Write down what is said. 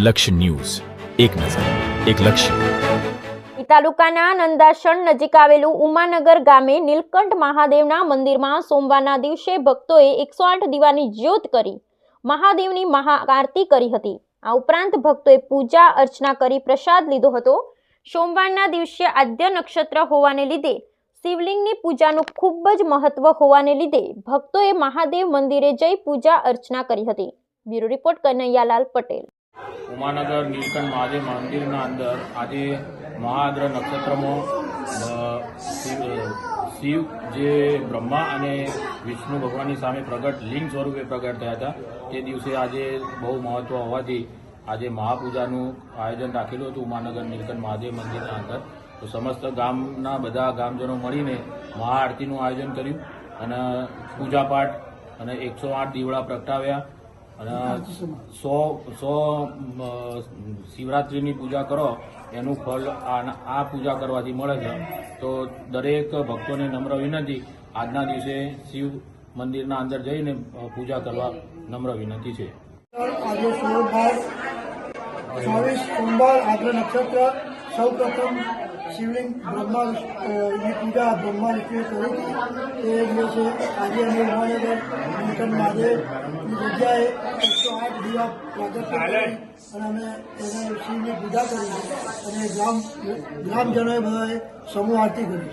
લક્ષ્ય ન્યૂઝ, એક નજર, એક લક્ષ્ય. તાલુકાના નંદાસણ નજીક આવેલું ઉમાનગર ગામે નીલકંઠ મહાદેવના મંદિરમાં સોમવારના દિવસે ભક્તોએ 108 દીવાની જ્યોત કરી મહાદેવની મહાઆરતી કરી હતી. આ ઉપરાંત ભક્તોએ પૂજા અર્ચના કરી પ્રસાદ લીધો હતો. સોમવારના દિવસે આદ્ય નક્ષત્ર હોવાને લીધે શિવલિંગની પૂજાનું ખૂબ જ મહત્વ હોવાને લીધે ભક્તોએ મહાદેવ મંદિરે જઈ પૂજા અર્ચના કરી હતી. Bureau report Kanaiyalal Patel. ઉમાનગર નીલકંઠ મહાદેવ મંદિરના અંદર આજે મહાદ્ર નક્ષત્રમાં શિવ જે બ્રહ્મા અને વિષ્ણુ ભગવાનની સામે પ્રગટ લિંગ સ્વરૂપે પ્રગટ થયા હતા તે દિવસે આજે બહુ મહત્વ હોવાથી આજે મહાપૂજાનું આયોજન રાખેલું હતું ઉમાનગર નીલકંઠ મહાદેવ મંદિરના અંદર. તો સમસ્ત ગામના બધા ગામજનો મળીને મહાઆરતીનું આયોજન કર્યું અને પૂજાપાઠ અને 108 દીવડા પ્રગટાવ્યા અને 100 શિવરાત્રિની પૂજા કરો એનું ફળ આ પૂજા કરવાથી મળે છે. તો દરેક ભક્તોને નમ્ર વિનંતી, આજના દિવસે શિવ મંદિરના અંદર જઈને પૂજા કરવા નમ્ર વિનંતી છે. આજે 24 સોમવાર આદ્ર નક્ષત્ર સૌ પ્રથમ શિવલિંગ બ્રહ્માની પૂજા બ્રહ્મા વિષ્ણુએ કરી હતી. એ દિવસે આજે અમે ઉમાનગર નીલકંઠ મહાદેવની જગ્યાએ 108 દીવા પ્રાગટ્ય કરી અને અમે એને શિવની પૂજા કરી અને ગ્રામજનોએ બધાએ સમૂહ આરતી કરી.